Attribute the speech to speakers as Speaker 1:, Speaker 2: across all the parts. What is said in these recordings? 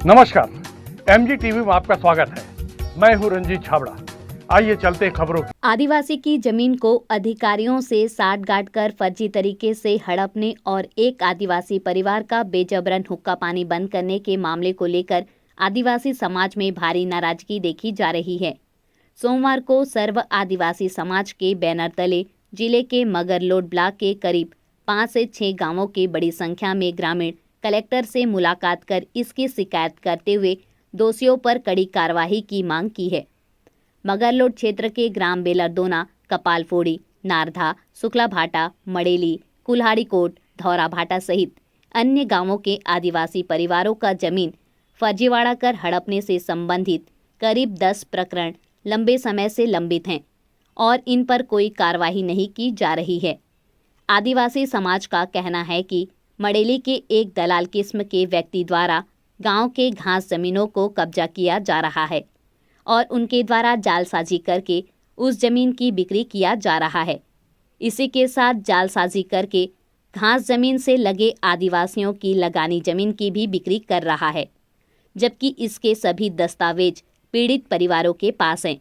Speaker 1: नमस्कार, MG TV में आपका स्वागत है। मैं हूं रंजीत छाबड़ा। आइए चलते हैं खबरों की।
Speaker 2: आदिवासी की जमीन को अधिकारियों से साठगांठ कर फर्जी तरीके से हड़पने और एक आदिवासी परिवार का बेजबरन हुक्का पानी बंद करने के मामले को लेकर आदिवासी समाज में भारी नाराजगी देखी जा रही है। सोमवार को सर्व आदिवासी समाज के बैनर तले जिले के मगरलोड ब्लॉक के करीब 5 से 6 गांवों के बड़ी संख्या में ग्रामीण कलेक्टर से मुलाकात कर इसकी शिकायत करते हुए दोषियों पर कड़ी कार्रवाई की मांग की है। मगरलोड क्षेत्र के ग्राम बेलरदोना, कपालफोड़ी, नारधा, शुक्ला भाटा, मड़ेली, कुल्हाड़ी कोट, धौरा भाटा सहित अन्य गांवों के आदिवासी परिवारों का जमीन फर्जीवाड़ा कर हड़पने से संबंधित करीब 10 प्रकरण लंबे समय से लंबित हैं और इन पर कोई कार्रवाई नहीं की जा रही है। आदिवासी समाज का कहना है कि मड़ेली के एक दलाल किस्म के व्यक्ति द्वारा गांव के घास जमीनों को कब्जा किया जा रहा है और उनके द्वारा जालसाजी करके उस जमीन की बिक्री किया जा रहा है। इसी के साथ जालसाजी करके घास जमीन से लगे आदिवासियों की लगानी जमीन की भी बिक्री कर रहा है, जबकि इसके सभी दस्तावेज पीड़ित परिवारों के पास हैं।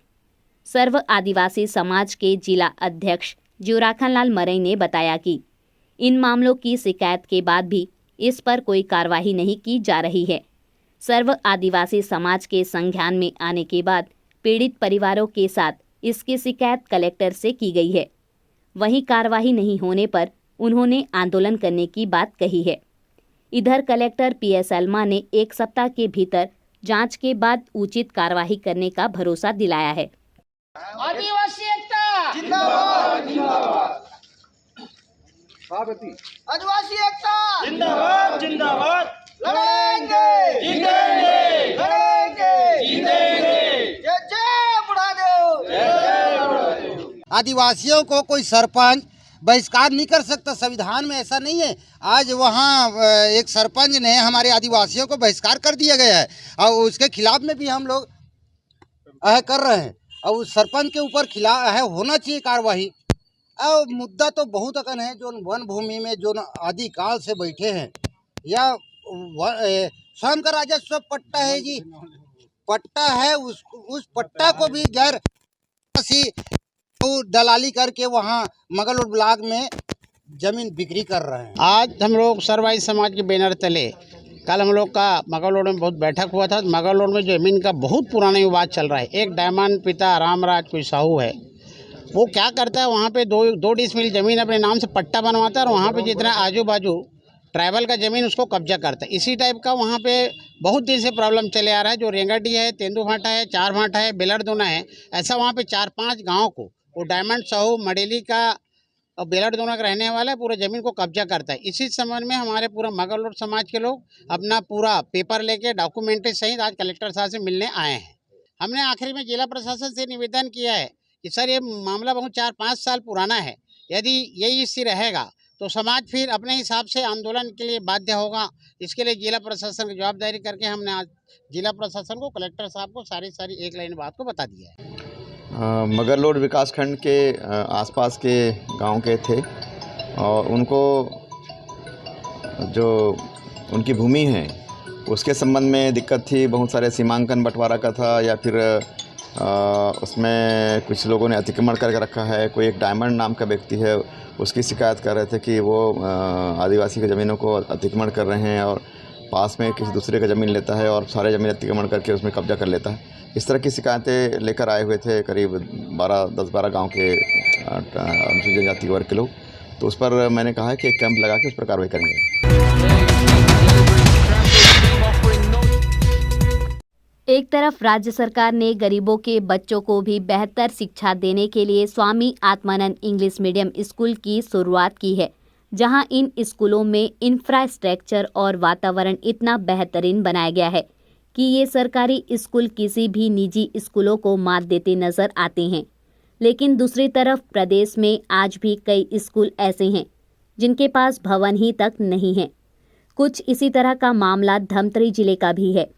Speaker 2: सर्व आदिवासी समाज के जिला अध्यक्ष ज्यूराखनलाल मरई ने बताया कि इन मामलों की शिकायत के बाद भी इस पर कोई कार्रवाई नहीं की जा रही है। सर्व आदिवासी समाज के संज्ञान में आने के बाद पीड़ित परिवारों के साथ इसकी शिकायत कलेक्टर से की गई है। वहीं कार्रवाई नहीं होने पर उन्होंने आंदोलन करने की बात कही है। इधर कलेक्टर PS अल्मा ने 1 सप्ताह के भीतर जांच के बाद उचित कार्रवाई करने का भरोसा दिलाया है।
Speaker 3: आदिवासी एकता जिंदाबाद जिंदाबाद। आदिवासी एकता
Speaker 4: जिंदाबाद जिंदाबाद।
Speaker 3: लड़ेंगे जीतेंगे, लड़ेंगे जीतेंगे। जय जय बुढ़ादेव, जय जय बुढ़ादेव।
Speaker 5: आदिवासियों को कोई सरपंच बहिष्कार नहीं कर सकता। संविधान में ऐसा नहीं है। आज वहाँ एक सरपंच ने हमारे आदिवासियों को बहिष्कार कर दिया गया है और उसके खिलाफ में भी हम लोग कर रहे हैं और उस सरपंच के ऊपर खिलाफ होना चाहिए कार्रवाई। और मुद्दा तो बहुत अकन है जो वन भूमि में जो आदिकाल से बैठे हैं या स्वयं का राजस्व पट्टा है जी, पट्टा है, उस पट्टा को भी गैर दलाली करके वहाँ मगरलोड ब्लॉक में जमीन बिक्री कर रहे हैं।
Speaker 6: आज हम लोग सर्वाई समाज के बैनर तले कल हम लोग का मगरलोड में बहुत बैठक हुआ था। मगरलोड में जमीन का बहुत पुराना विवाद चल रहा है। एक डायमंड पिता रामराज कोई साहू है, वो क्या करता है वहाँ पे दो डिसमिल जमीन अपने नाम से पट्टा बनवाता है और वहाँ पे जितना आजू बाजू ट्राइबल का ज़मीन उसको कब्जा करता है। इसी टाइप का वहाँ पे बहुत दिन से प्रॉब्लम चले आ रहा है। जो रेंगाटी है, तेंदू भाटा है, चार भाटा है, बेलरदोना है, ऐसा वहाँ पे 4-5 गाँव को वो डायमंड साहू मडेली का और बेलरदोना का रहने वाला है पूरा ज़मीन को कब्जा करता है। इसी संबंध में हमारे पूरा मगरलोड समाज के लोग अपना पूरा पेपर लेके डॉक्यूमेंट्री सहित आज कलेक्टर साहब से मिलने आए हैं। हमने आखिरी में जिला प्रशासन से निवेदन किया है कि सर ये मामला बहुत 4-5 साल पुराना है, यदि यही स्थिति रहेगा तो समाज फिर अपने हिसाब से आंदोलन के लिए बाध्य होगा। इसके लिए जिला प्रशासन की जवाबदारी करके हमने आज जिला प्रशासन को, कलेक्टर साहब को सारी एक लाइन बात को बता दिया है।
Speaker 4: मगरलोड विकासखंड के आसपास के गांव के थे और उनको जो उनकी भूमि है उसके संबंध में दिक्कत थी। बहुत सारे सीमांकन बंटवारा का था या फिर उसमें कुछ लोगों ने अतिक्रमण करके रखा है। कोई एक डायमंड नाम का व्यक्ति है, उसकी शिकायत कर रहे थे कि वो आदिवासी की ज़मीनों को अतिक्रमण कर रहे हैं और पास में किसी दूसरे का ज़मीन लेता है और सारे ज़मीन अतिक्रमण करके उसमें कब्जा कर लेता है। इस तरह की शिकायतें लेकर आए हुए थे करीब 10-12 गांव के अनुसूचित जनजाति वर्ग के लोग। तो उस पर मैंने कहा कि एक कैंप लगा के उस पर कार्रवाई करेंगे।
Speaker 2: एक तरफ राज्य सरकार ने गरीबों के बच्चों को भी बेहतर शिक्षा देने के लिए Swami Atmanand English medium school की शुरुआत की है, जहां इन स्कूलों में इंफ्रास्ट्रक्चर और वातावरण इतना बेहतरीन बनाया गया है कि ये सरकारी स्कूल किसी भी निजी स्कूलों को मात देते नजर आते हैं। लेकिन दूसरी तरफ प्रदेश में आज भी कई स्कूल ऐसे हैं जिनके पास भवन ही तक नहीं है। कुछ इसी तरह का मामला धमतरी जिले का भी है।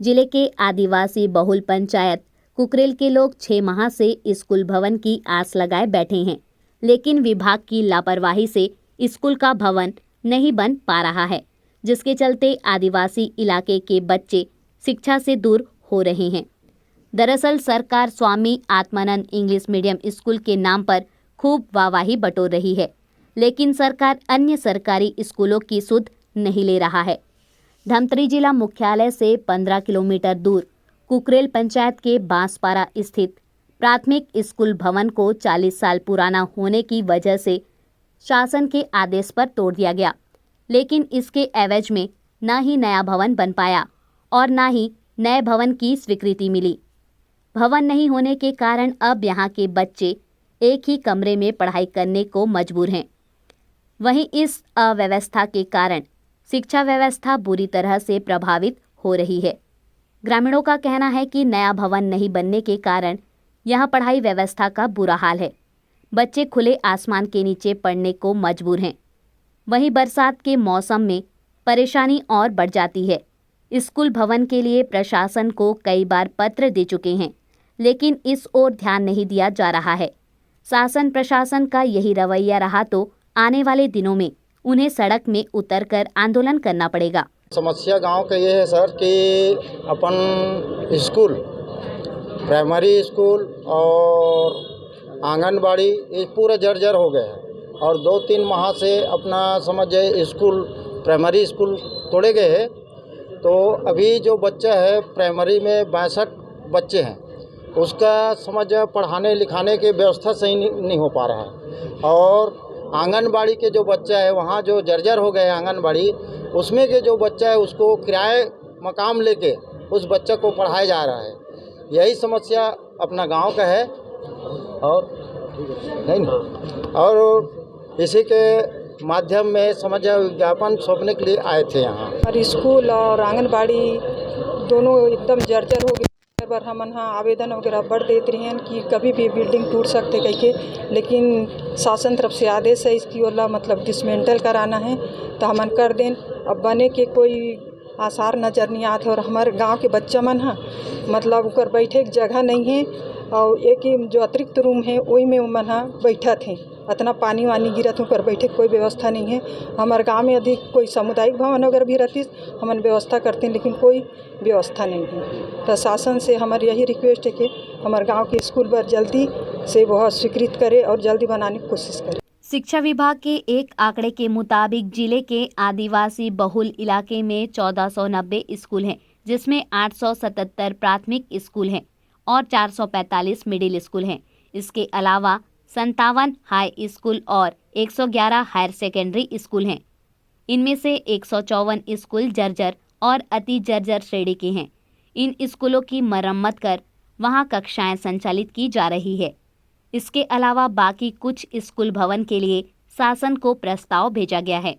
Speaker 2: जिले के आदिवासी बहुल पंचायत कुकरेल के लोग 6 माह से स्कूल भवन की आस लगाए बैठे हैं, लेकिन विभाग की लापरवाही से स्कूल का भवन नहीं बन पा रहा है, जिसके चलते आदिवासी इलाके के बच्चे शिक्षा से दूर हो रहे हैं। दरअसल सरकार Swami Atmanand English medium school के नाम पर खूब वाहवाही बटोर रही है, लेकिन सरकार अन्य सरकारी स्कूलों की सुध नहीं ले रहा है। धमतरी जिला मुख्यालय से 15 किलोमीटर दूर कुकरेल पंचायत के बांसपारा स्थित प्राथमिक स्कूल भवन को 40 साल पुराना होने की वजह से शासन के आदेश पर तोड़ दिया गया, लेकिन इसके एवज में न ही नया भवन बन पाया और न ही नए भवन की स्वीकृति मिली। भवन नहीं होने के कारण अब यहाँ के बच्चे एक ही कमरे में पढ़ाई करने को मजबूर हैं। वहीं इस अव्यवस्था के कारण शिक्षा व्यवस्था बुरी तरह से प्रभावित हो रही है। ग्रामीणों का कहना है कि नया भवन नहीं बनने के कारण यहाँ पढ़ाई व्यवस्था का बुरा हाल है। बच्चे खुले आसमान के नीचे पढ़ने को मजबूर हैं। वहीं बरसात के मौसम में परेशानी और बढ़ जाती है। स्कूल भवन के लिए प्रशासन को कई बार पत्र दे चुके हैं, लेकिन इस ओर ध्यान नहीं दिया जा रहा है। शासन प्रशासन का यही रवैया रहा तो आने वाले दिनों में उन्हें सड़क में उतरकर आंदोलन करना पड़ेगा।
Speaker 7: समस्या गांव का ये है सर कि अपन स्कूल, प्राइमरी स्कूल और आंगनबाड़ी ये पूरा जर्जर हो गए हैं और 2-3 माह से अपना समझ जाए स्कूल, प्राइमरी स्कूल तोड़े गए हैं। तो अभी जो बच्चा है प्राइमरी में 62 बच्चे हैं, उसका समझ पढ़ाने लिखाने की व्यवस्था सही नहीं हो पा रहा है। और आंगनबाड़ी के जो बच्चा है वहाँ जो जर्जर हो गए आंगनबाड़ी, उसमें के जो बच्चा है उसको किराए मकाम लेके उस बच्चे को पढ़ाया जा रहा है। यही समस्या अपना गांव का है और नहीं और इसी के माध्यम में समझ विज्ञापन सौंपने के लिए आए थे यहाँ।
Speaker 8: और स्कूल और आंगनबाड़ी दोनों एकदम जर्जर हो गए। बार हम यहाँ आवेदन वगैरह बढ़ देते हैं कि कभी भी बिल्डिंग टूट सकते कह के, लेकिन शासन तरफ से आदेश है इसकी वाला मतलब डिसमेंटल कराना है तो हमन कर दें। अब बने के कोई आसार नज़र नहीं आते और हमारे गांव के बच्चा मन है मतलब उकर बैठे की जगह नहीं है और एक ही जो अतिरिक्त रूम है वही में मन बैठा थे। इतना पानी वानी गिरत उकर बैठे कोई व्यवस्था नहीं है। हमारे गांव में अधिक कोई सामुदायिक भवन वगैरह भी रहती हमन व्यवस्था करते हैं, लेकिन कोई व्यवस्था नहीं है। तो शासन से हमारी यही रिक्वेस्ट है कि हमारे गांव के स्कूल पर जल्दी से वह स्वीकृत करे और जल्दी बनाने की कोशिश करे।
Speaker 2: शिक्षा विभाग के एक आंकड़े के मुताबिक जिले के आदिवासी बहुल इलाके में 1490 स्कूल हैं, जिसमें 877 प्राथमिक स्कूल हैं और 445 मिडिल स्कूल हैं। इसके अलावा 57 हाई स्कूल और 111 हायर सेकेंडरी स्कूल हैं। इनमें से 154 स्कूल जर्जर और अति जर्जर श्रेणी के हैं। इन स्कूलों की मरम्मत कर वहां कक्षाएं संचालित की जा रही है। इसके अलावा बाकी कुछ स्कूल भवन के लिए शासन को प्रस्ताव भेजा गया है।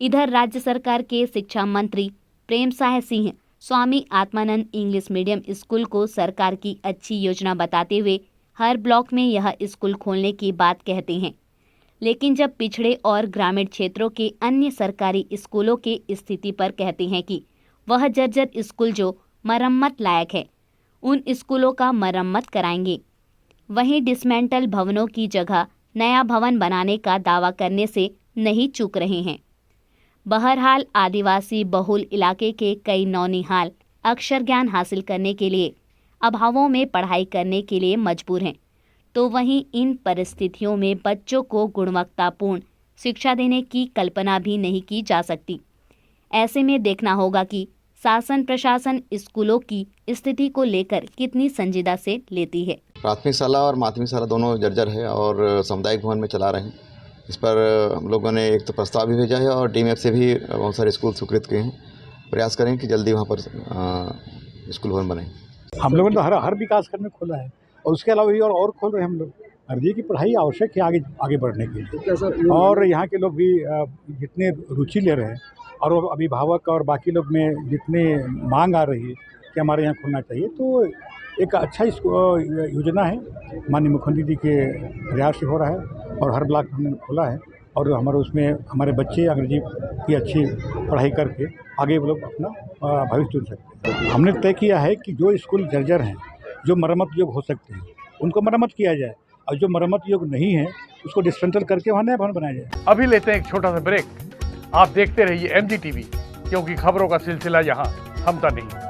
Speaker 2: इधर राज्य सरकार के शिक्षा मंत्री Premsai Singh Swami Atmanand English medium school को सरकार की अच्छी योजना बताते हुए हर ब्लॉक में यह स्कूल खोलने की बात कहते हैं, लेकिन जब पिछड़े और ग्रामीण क्षेत्रों के अन्य सरकारी स्कूलों की स्थिति पर कहते हैं कि वह जर्जर स्कूल जो मरम्मत लायक है उन स्कूलों का मरम्मत कराएंगे। वहीं डिसमेंटल भवनों की जगह नया भवन बनाने का दावा करने से नहीं चूक रहे हैं। बहरहाल आदिवासी बहुल इलाके के कई नौनिहाल अक्षर ज्ञान हासिल करने के लिए अभावों में पढ़ाई करने के लिए मजबूर हैं, तो वहीं इन परिस्थितियों में बच्चों को गुणवत्तापूर्ण शिक्षा देने की कल्पना भी नहीं की जा सकती। ऐसे में देखना होगा कि शासन प्रशासन स्कूलों की स्थिति को लेकर कितनी संजीदा से लेती है।
Speaker 4: प्राथमिक शाला और माध्यमिक शाला दोनों जर्जर है और सामुदायिक भवन में चला रहे हैं। इस पर हम लोगों ने एक तो प्रस्ताव भी भेजा है और डीएमएफ से भी बहुत सारे स्कूल स्वीकृत किए हैं। प्रयास करें कि जल्दी वहाँ पर स्कूल भवन बने।
Speaker 9: हम लोगों ने तो हर विकास खंड में खोला है और उसके अलावा भी और खोल रहे हैं हम लोग। अर्जी की पढ़ाई आवश्यक है आगे बढ़ने के लिए, और यहाँ के लोग भी जितने रुचि ले रहे हैं और वो अभिभावक और बाकी लोग में जितने मांग आ रही है कि हमारे यहाँ खोलना चाहिए, तो एक अच्छा योजना है। माननीय मुख्यमंत्री जी के प्रयास से हो रहा है और हर ब्लॉक हमने खोला है और हमारे उसमें हमारे बच्चे अंग्रेजी की अच्छी पढ़ाई करके आगे वो लोग अपना भविष्य चुन सकते हैं। हमने तय किया है कि जो स्कूल जर्जर हैं, जो मरम्मत योग्य हो सकते हैं, उनको मरम्मत किया जाए और जो मरम्मत योग्य नहीं है उसको डिस्मेंटल करके वहाँ नया भवन बनाया जाए।
Speaker 1: अभी लेते हैं एक छोटा सा ब्रेक। आप देखते रहिए MG TV, क्योंकि खबरों का सिलसिला यहाँ थमता नहीं।